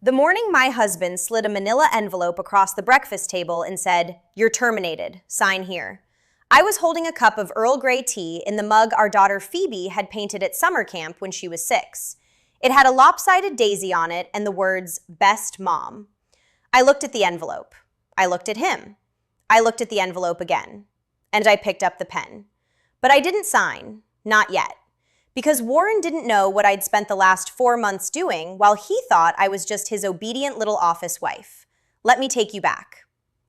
The morning my husband slid a manila envelope across the breakfast table and said, "You're terminated. Sign here." I was holding a cup of Earl Grey tea in the mug our daughter Phoebe had painted at summer camp when she was 6. It had a lopsided daisy on it and the words, "Best Mom." I looked at the envelope. I looked at him. I looked at the envelope again. And I picked up the pen. But I didn't sign. Not yet. Because Warren didn't know what I'd spent the last 4 months doing, while he thought I was just his obedient little office wife. Let me take you back.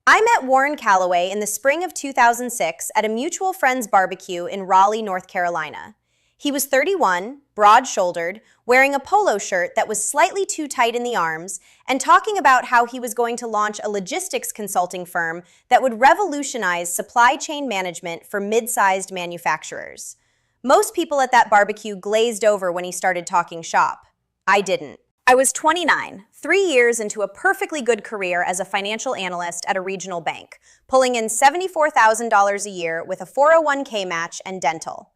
I met Warren Calloway in the spring of 2006 at a mutual friend's barbecue in Raleigh, North Carolina. He was 31, broad-shouldered, wearing a polo shirt that was slightly too tight in the arms, and talking about how he was going to launch a logistics consulting firm that would revolutionize supply chain management for mid-sized manufacturers. Most people at that barbecue glazed over when he started talking shop. I didn't. I was 29, 3 years into a perfectly good career as a financial analyst at a regional bank, pulling in $74,000 a year with a 401k match and dental.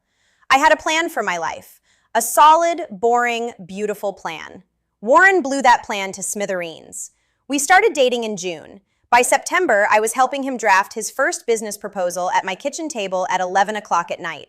I had a plan for my life, a solid, boring, beautiful plan. Warren blew that plan to smithereens. We started dating in June. By September, I was helping him draft his first business proposal at my kitchen table at 11 o'clock at night.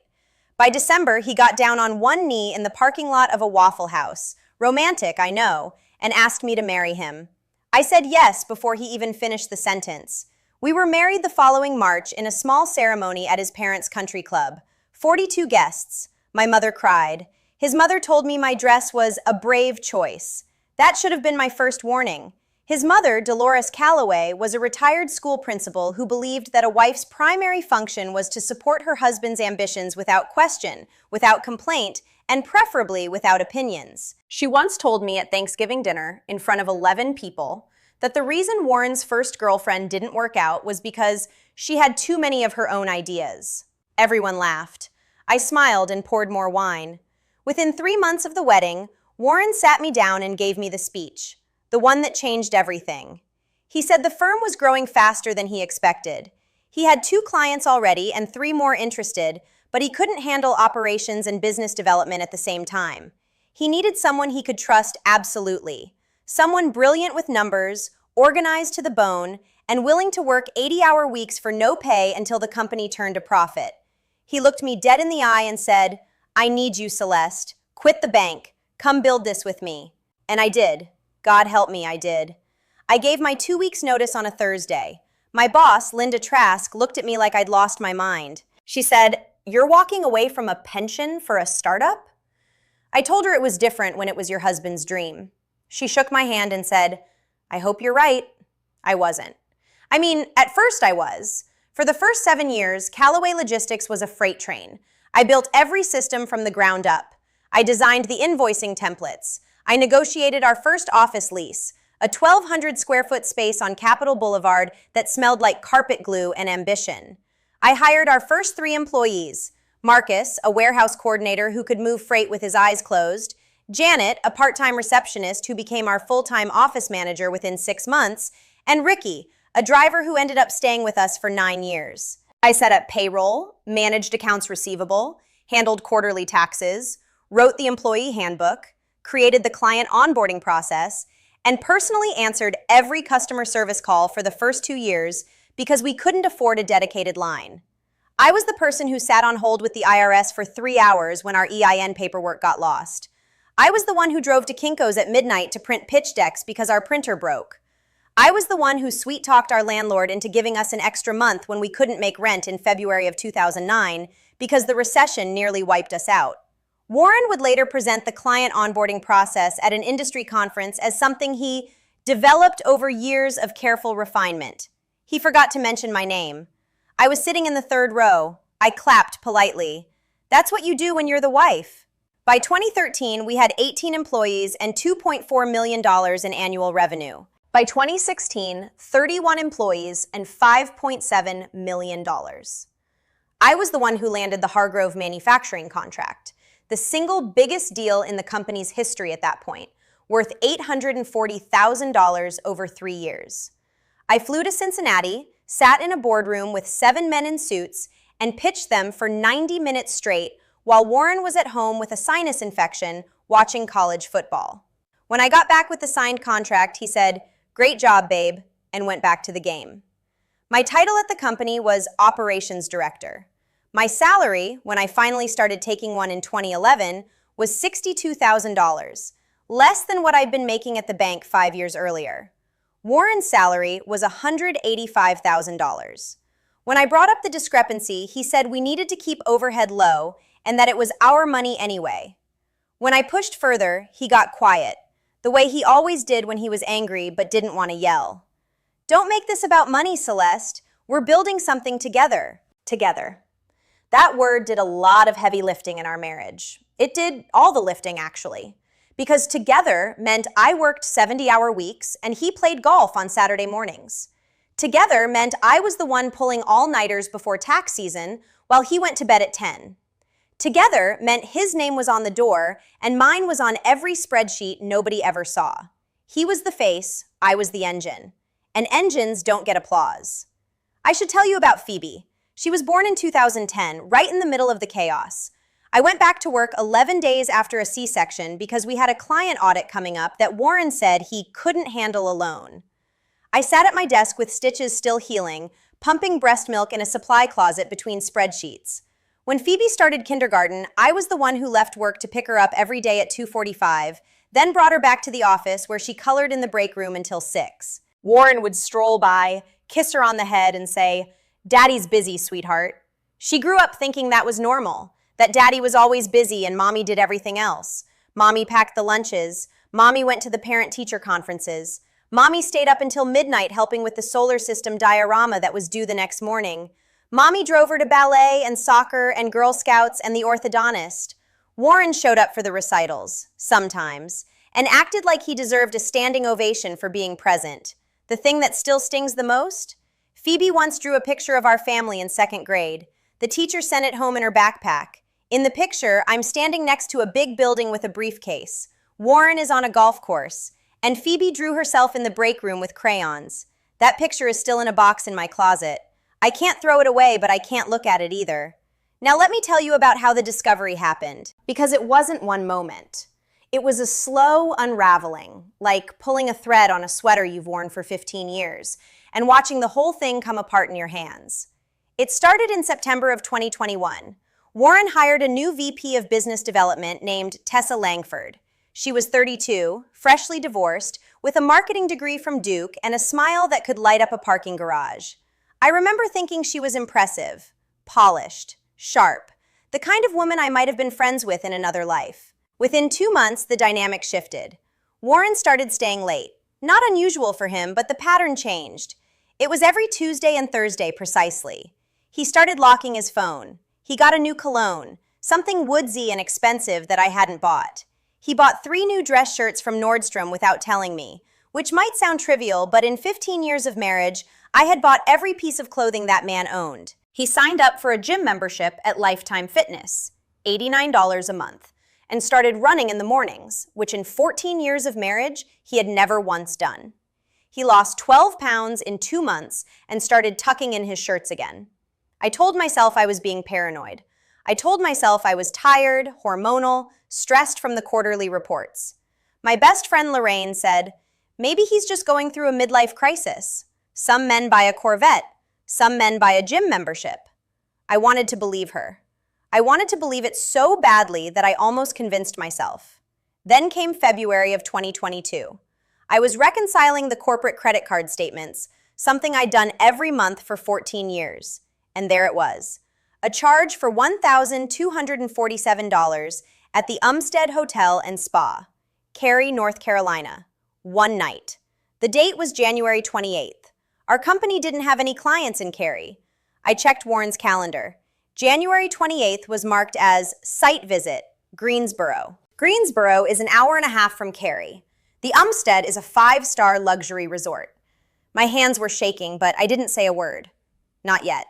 By December, he got down on one knee in the parking lot of a Waffle House, romantic, I know, and asked me to marry him. I said yes before he even finished the sentence. We were married the following March in a small ceremony at his parents' country club. 42 guests. My mother cried. His mother told me my dress was a brave choice. That should have been my first warning. His mother, Dolores Calloway, was a retired school principal who believed that a wife's primary function was to support her husband's ambitions without question, without complaint, and preferably without opinions. She once told me at Thanksgiving dinner, in front of 11 people, that the reason Warren's first girlfriend didn't work out was because she had too many of her own ideas. Everyone laughed. I smiled and poured more wine. Within 3 months of the wedding, Warren sat me down and gave me the speech. The one that changed everything. He said the firm was growing faster than he expected. He had 2 clients already and 3 more interested, but he couldn't handle operations and business development at the same time. He needed someone he could trust absolutely. Someone brilliant with numbers, organized to the bone, and willing to work 80-hour weeks for no pay until the company turned a profit. He looked me dead in the eye and said, "I need you, Celeste. Quit the bank. Come build this with me." And I did. God help me, I did. I gave my 2 weeks' notice on a Thursday. My boss, Linda Trask, looked at me like I'd lost my mind. She said, "You're walking away from a pension for a startup?" I told her it was different when it was your husband's dream. She shook my hand and said, "I hope you're right." I wasn't. I mean, at first I was. For the first 7 years, Calloway Logistics was a freight train. I built every system from the ground up. I designed the invoicing templates. I negotiated our first office lease, a 1,200 square foot space on Capitol Boulevard that smelled like carpet glue and ambition. I hired our first 3 employees, Marcus, a warehouse coordinator who could move freight with his eyes closed, Janet, a part-time receptionist who became our full-time office manager within 6 months, and Ricky, a driver who ended up staying with us for 9 years. I set up payroll, managed accounts receivable, handled quarterly taxes, wrote the employee handbook, created the client onboarding process, and personally answered every customer service call for the first 2 years because we couldn't afford a dedicated line. I was the person who sat on hold with the IRS for 3 hours when our EIN paperwork got lost. I was the one who drove to Kinko's at midnight to print pitch decks because our printer broke. I was the one who sweet-talked our landlord into giving us an extra month when we couldn't make rent in February of 2009 because the recession nearly wiped us out. Warren would later present the client onboarding process at an industry conference as something he developed over years of careful refinement. He forgot to mention my name. I was sitting in the 3rd row. I clapped politely. That's what you do when you're the wife. By 2013, we had 18 employees and $2.4 million in annual revenue. By 2016, 31 employees and $5.7 million. I was the one who landed the Hargrove manufacturing contract, the single biggest deal in the company's history at that point, worth $840,000 over 3 years. I flew to Cincinnati, sat in a boardroom with 7 men in suits, and pitched them for 90 minutes straight while Warren was at home with a sinus infection watching college football. When I got back with the signed contract, he said, "Great job, babe," and went back to the game. My title at the company was Operations Director. My salary, when I finally started taking one in 2011, was $62,000, less than what I'd been making at the bank 5 years earlier. Warren's salary was $185,000. When I brought up the discrepancy, he said we needed to keep overhead low and that it was our money anyway. When I pushed further, he got quiet, the way he always did when he was angry but didn't want to yell. "Don't make this about money, Celeste. We're building something together." Together. That word did a lot of heavy lifting in our marriage. It did all the lifting, actually. Because together meant I worked 70-hour weeks and he played golf on Saturday mornings. Together meant I was the one pulling all-nighters before tax season while he went to bed at 10. Together meant his name was on the door and mine was on every spreadsheet nobody ever saw. He was the face, I was the engine. And engines don't get applause. I should tell you about Phoebe. She was born in 2010, right in the middle of the chaos. I went back to work 11 days after a C-section because we had a client audit coming up that Warren said he couldn't handle alone. I sat at my desk with stitches still healing, pumping breast milk in a supply closet between spreadsheets. When Phoebe started kindergarten, I was the one who left work to pick her up every day at 2:45, then brought her back to the office where she colored in the break room until 6. Warren would stroll by, kiss her on the head, and say, "Daddy's busy, sweetheart." She grew up thinking that was normal, that Daddy was always busy and Mommy did everything else. Mommy packed the lunches. Mommy went to the parent-teacher conferences. Mommy stayed up until midnight helping with the solar system diorama that was due the next morning. Mommy drove her to ballet and soccer and Girl Scouts and the orthodontist. Warren showed up for the recitals, sometimes, and acted like he deserved a standing ovation for being present. The thing that still stings the most? Phoebe once drew a picture of our family in 2nd grade. The teacher sent it home in her backpack. In the picture, I'm standing next to a big building with a briefcase. Warren is on a golf course, and Phoebe drew herself in the break room with crayons. That picture is still in a box in my closet. I can't throw it away, but I can't look at it either. Now let me tell you about how the discovery happened, because it wasn't one moment. It was a slow unraveling, like pulling a thread on a sweater you've worn for 15 years, and watching the whole thing come apart in your hands. It started in September of 2021. Warren hired a new VP of Business Development named Tessa Langford. She was 32, freshly divorced, with a marketing degree from Duke and a smile that could light up a parking garage. I remember thinking she was impressive, polished, sharp, the kind of woman I might have been friends with in another life. Within 2 months, the dynamic shifted. Warren started staying late. Not unusual for him, but the pattern changed. It was every Tuesday and Thursday precisely. He started locking his phone. He got a new cologne, something woodsy and expensive that I hadn't bought. He bought 3 new dress shirts from Nordstrom without telling me, which might sound trivial, but in 15 years of marriage, I had bought every piece of clothing that man owned. He signed up for a gym membership at Lifetime Fitness, $89 a month, and started running in the mornings, which in 14 years of marriage, he had never once done. He lost 12 pounds in 2 months and started tucking in his shirts again. I told myself I was being paranoid. I told myself I was tired, hormonal, stressed from the quarterly reports. My best friend Lorraine said, "Maybe he's just going through a midlife crisis. Some men buy a Corvette. Some men buy a gym membership." I wanted to believe her. I wanted to believe it so badly that I almost convinced myself. Then came February of 2022. I was reconciling the corporate credit card statements, something I'd done every month for 14 years. And there it was, a charge for $1,247 at the Umstead Hotel and Spa, Cary, North Carolina. One night. The date was January 28th. Our company didn't have any clients in Cary. I checked Warren's calendar. January 28th was marked as Site Visit, Greensboro. Greensboro is an hour and a half from Cary. The Umstead is a 5-star luxury resort. My hands were shaking, but I didn't say a word. Not yet.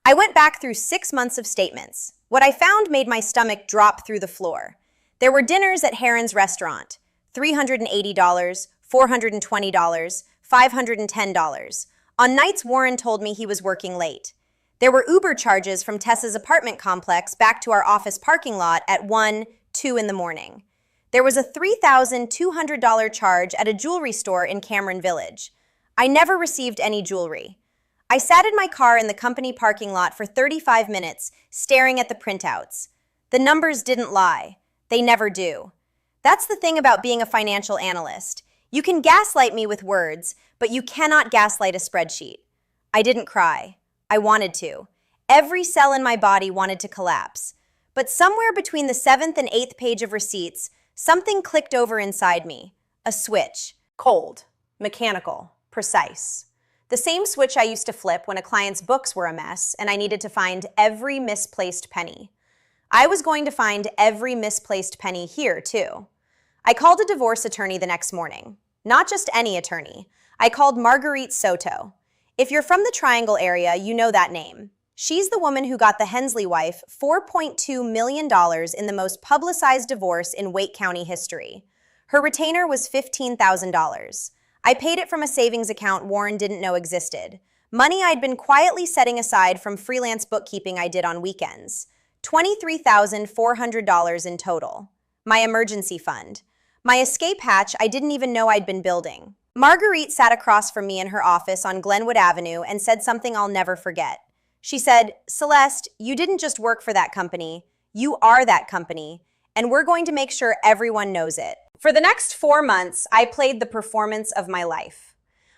I went back through 6 months of statements. What I found made my stomach drop through the floor. There were dinners at Heron's Restaurant, $380, $420, $510. On nights Warren told me he was working late. There were Uber charges from Tessa's apartment complex back to our office parking lot at 1, 2 in the morning. There was a $3,200 charge at a jewelry store in Cameron Village. I never received any jewelry. I sat in my car in the company parking lot for 35 minutes, staring at the printouts. The numbers didn't lie. They never do. That's the thing about being a financial analyst. You can gaslight me with words, but you cannot gaslight a spreadsheet. I didn't cry. I wanted to. Every cell in my body wanted to collapse. But somewhere between the 7th and 8th page of receipts, something clicked over inside me. A switch. Cold. Mechanical. Precise. The same switch I used to flip when a client's books were a mess and I needed to find every misplaced penny. I was going to find every misplaced penny here, too. I called a divorce attorney the next morning. Not just any attorney. I called Marguerite Soto. If you're from the Triangle area, you know that name. She's the woman who got the Hensley wife $4.2 million in the most publicized divorce in Wake County history. Her retainer was $15,000. I paid it from a savings account Warren didn't know existed. Money I'd been quietly setting aside from freelance bookkeeping I did on weekends. $23,400 in total. My emergency fund. My escape hatch I didn't even know I'd been building. Marguerite sat across from me in her office on Glenwood Avenue and said something I'll never forget. She said, "Celeste, you didn't just work for that company. You are that company, and we're going to make sure everyone knows it." For the next 4 months, I played the performance of my life.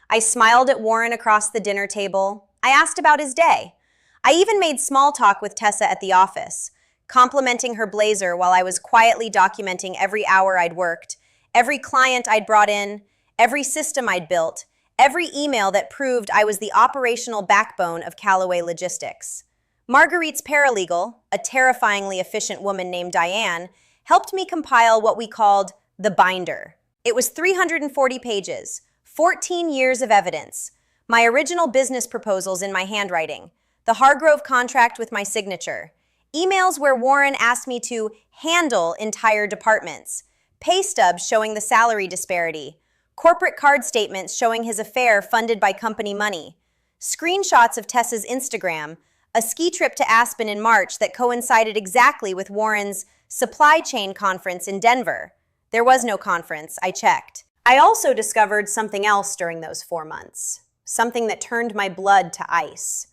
I smiled at Warren across the dinner table. I asked about his day. I even made small talk with Tessa at the office, complimenting her blazer while I was quietly documenting every hour I'd worked, every client I'd brought in, every system I'd built, every email that proved I was the operational backbone of Callaway Logistics. Marguerite's paralegal, a terrifyingly efficient woman named Diane, helped me compile what we called the binder. It was 340 pages, 14 years of evidence, my original business proposals in my handwriting, the Hargrove contract with my signature, emails where Warren asked me to handle entire departments, pay stubs showing the salary disparity, corporate card statements showing his affair funded by company money, screenshots of Tessa's Instagram, a ski trip to Aspen in March that coincided exactly with Warren's supply chain conference in Denver. There was no conference, I checked. I also discovered something else during those 4 months, something that turned my blood to ice.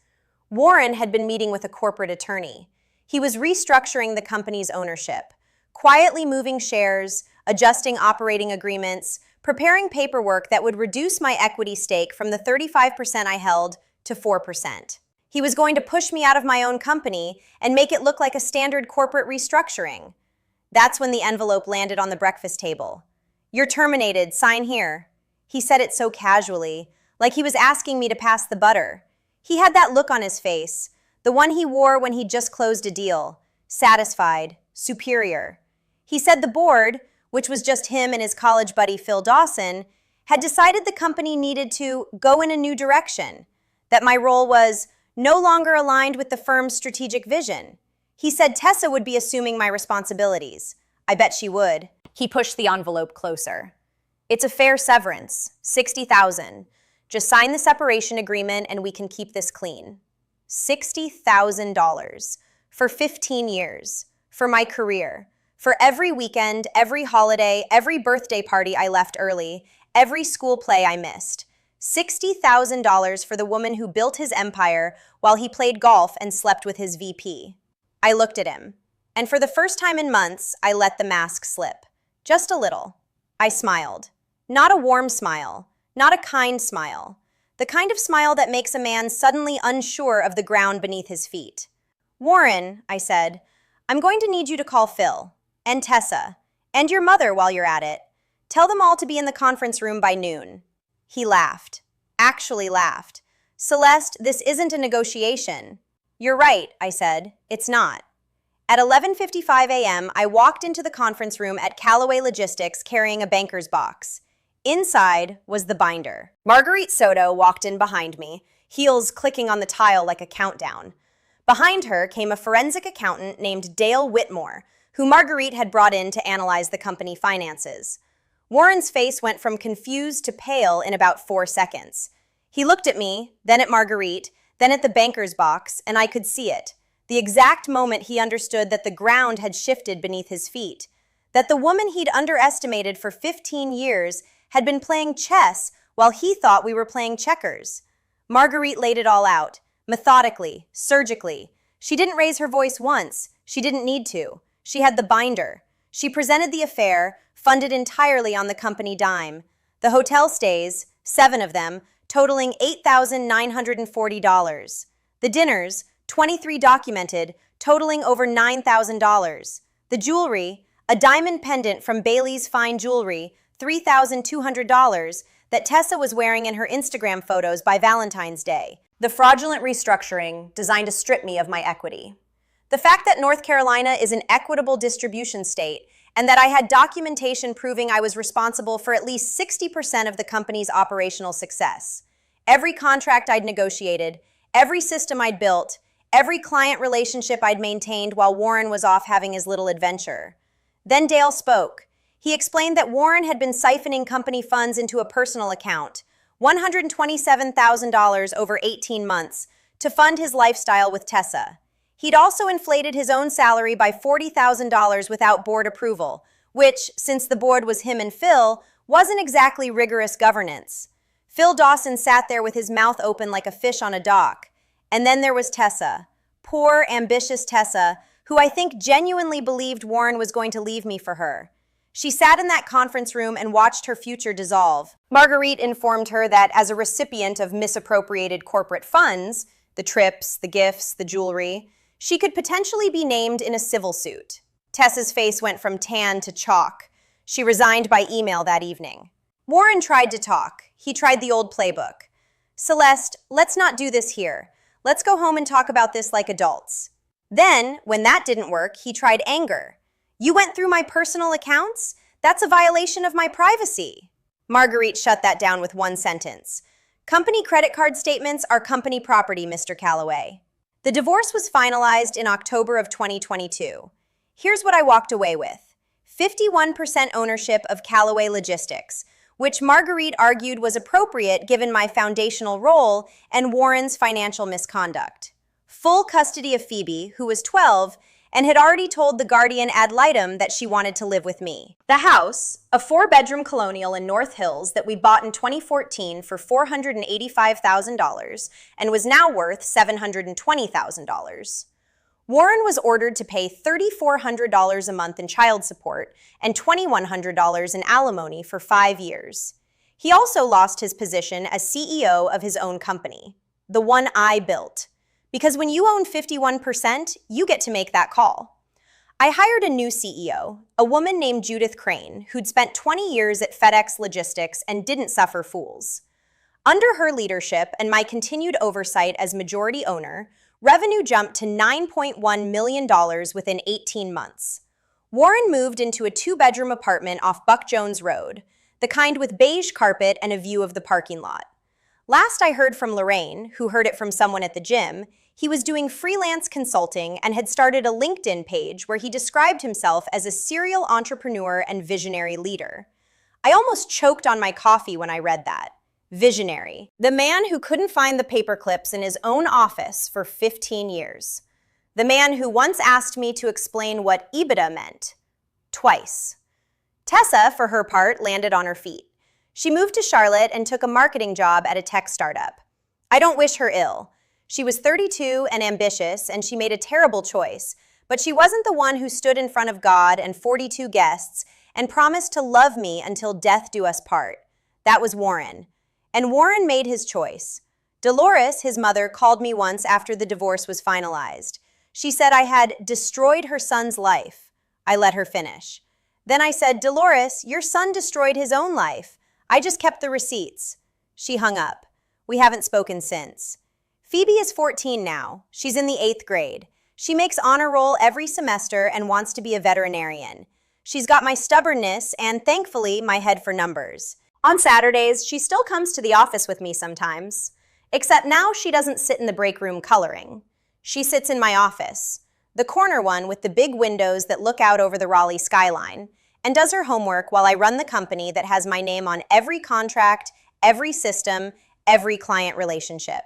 Warren had been meeting with a corporate attorney. He was restructuring the company's ownership, quietly moving shares, adjusting operating agreements, preparing paperwork that would reduce my equity stake from the 35% I held to 4%. He was going to push me out of my own company and make it look like a standard corporate restructuring. That's when the envelope landed on the breakfast table. "You're terminated, sign here." He said it so casually, like he was asking me to pass the butter. He had that look on his face, the one he wore when he just closed a deal, satisfied, superior. He said the board, which was just him and his college buddy Phil Dawson, had decided the company needed to go in a new direction, that my role was no longer aligned with the firm's strategic vision. He said Tessa would be assuming my responsibilities. I bet she would. He pushed the envelope closer. "It's a fair severance, $60,000. Just sign the separation agreement and we can keep this clean." $60,000 for 15 years, for my career, for every weekend, every holiday, every birthday party I left early, every school play I missed. $60,000 for the woman who built his empire while he played golf and slept with his VP. I looked at him, and for the first time in months, I let the mask slip. Just a little. I smiled. Not a warm smile, not a kind smile. The kind of smile that makes a man suddenly unsure of the ground beneath his feet. "Warren," I said, "I'm going to need you to call Phil, and Tessa, and your mother while you're at it. Tell them all to be in the conference room by noon." He laughed. Actually laughed. "Celeste, this isn't a negotiation." "You're right," I said. "It's not." At 11:55 a.m., I walked into the conference room at Callaway Logistics carrying a banker's box. Inside was the binder. Marguerite Soto walked in behind me, heels clicking on the tile like a countdown. Behind her came a forensic accountant named Dale Whitmore, who Marguerite had brought in to analyze the company finances. Warren's face went from confused to pale in about 4 seconds. He looked at me, then at Marguerite, then at the banker's box, and I could see it. The exact moment he understood that the ground had shifted beneath his feet. that the woman he'd underestimated for 15 years had been playing chess while he thought we were playing checkers. Marguerite laid it all out, methodically, surgically. She didn't raise her voice once. She didn't need to. She had the binder. She presented the affair, funded entirely on the company dime. The hotel stays, 7 of them, totaling $8,940. The dinners, 23 documented, totaling over $9,000. The jewelry, a diamond pendant from Bailey's Fine Jewelry, $3,200, that Tessa was wearing in her Instagram photos by Valentine's Day. The fraudulent restructuring designed to strip me of my equity. The fact that North Carolina is an equitable distribution state and that I had documentation proving I was responsible for at least 60% of the company's operational success. Every contract I'd negotiated, every system I'd built, every client relationship I'd maintained while Warren was off having his little adventure. Then Dale spoke. He explained that Warren had been siphoning company funds into a personal account, $127,000 over 18 months, to fund his lifestyle with Tessa. He'd also inflated his own salary by $40,000 without board approval, which, since the board was him and Phil, wasn't exactly rigorous governance. Phil Dawson sat there with his mouth open like a fish on a dock. And then there was Tessa. Poor, ambitious Tessa, who I think genuinely believed Warren was going to leave me for her. She sat in that conference room and watched her future dissolve. Marguerite informed her that as a recipient of misappropriated corporate funds, the trips, the gifts, the jewelry, she could potentially be named in a civil suit. Tessa's face went from tan to chalk. She resigned by email that evening. Warren tried to talk. He tried the old playbook. Celeste, let's not do this here. Let's go home and talk about this like adults. Then, when that didn't work, he tried anger. You went through my personal accounts? That's a violation of my privacy. Marguerite shut that down with one sentence. Company credit card statements are company property, Mr. Calloway. The divorce was finalized in October of 2022. Here's what I walked away with. 51% ownership of Calloway Logistics, which Marguerite argued was appropriate given my foundational role and Warren's financial misconduct. Full custody of Phoebe, who was 12, and had already told the guardian ad litem that she wanted to live with me. The house, a 4-bedroom colonial in North Hills that we bought in 2014 for $485,000 and was now worth $720,000. Warren was ordered to pay $3,400 a month in child support and $2,100 in alimony for 5 years. He also lost his position as CEO of his own company, the one I built. Because when you own 51%, you get to make that call. I hired a new CEO, a woman named Judith Crane, who'd spent 20 years at FedEx Logistics and didn't suffer fools. Under her leadership and my continued oversight as majority owner, revenue jumped to $9.1 million within 18 months. Warren moved into a 2-bedroom apartment off Buck Jones Road, the kind with beige carpet and a view of the parking lot. Last I heard from Lorraine, who heard it from someone at the gym, he was doing freelance consulting and had started a LinkedIn page where he described himself as a serial entrepreneur and visionary leader. I almost choked on my coffee when I read that. Visionary. The man who couldn't find the paper clips in his own office for 15 years. The man who once asked me to explain what EBITDA meant. Twice. Tessa, for her part, landed on her feet. She moved to Charlotte and took a marketing job at a tech startup. I don't wish her ill. She was 32 and ambitious, and she made a terrible choice, but she wasn't the one who stood in front of God and 42 guests and promised to love me until death do us part. That was Warren. And Warren made his choice. Dolores, his mother, called me once after the divorce was finalized. She said I had destroyed her son's life. I let her finish. Then I said, Dolores, your son destroyed his own life. I just kept the receipts. She hung up. We haven't spoken since. Phoebe is 14 now. She's in the 8th grade. She makes honor roll every semester and wants to be a veterinarian. She's got my stubbornness and, thankfully, my head for numbers. On Saturdays, she still comes to the office with me sometimes. Except now she doesn't sit in the break room coloring. She sits in my office, the corner one with the big windows that look out over the Raleigh skyline, and does her homework while I run the company that has my name on every contract, every system, every client relationship.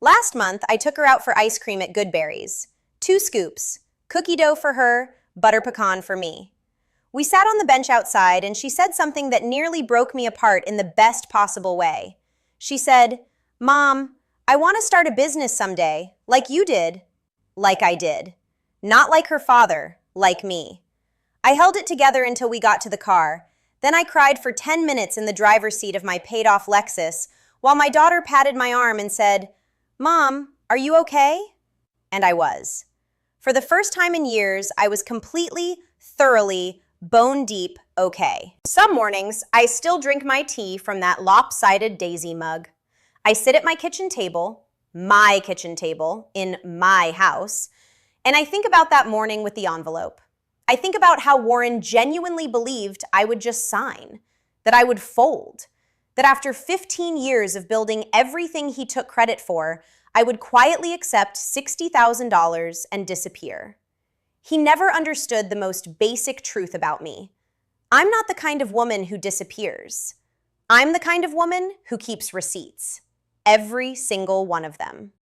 Last month, I took her out for ice cream at Goodberry's. 2 scoops, cookie dough for her, butter pecan for me. We sat on the bench outside, and she said something that nearly broke me apart in the best possible way. She said, "Mom, I want to start a business someday, like you did." Like I did. Not like her father, like me. I held it together until we got to the car. Then I cried for 10 minutes in the driver's seat of my paid-off Lexus, while my daughter patted my arm and said, "Mom, are you okay?" And I was. For the first time in years, I was completely, thoroughly, bone-deep okay. Some mornings, I still drink my tea from that lopsided Daisy mug. I sit at my kitchen table, in my house, and I think about that morning with the envelope. I think about how Warren genuinely believed I would just sign, that I would fold, that after 15 years of building everything he took credit for, I would quietly accept $60,000 and disappear. He never understood the most basic truth about me. I'm not the kind of woman who disappears. I'm the kind of woman who keeps receipts. Every single one of them.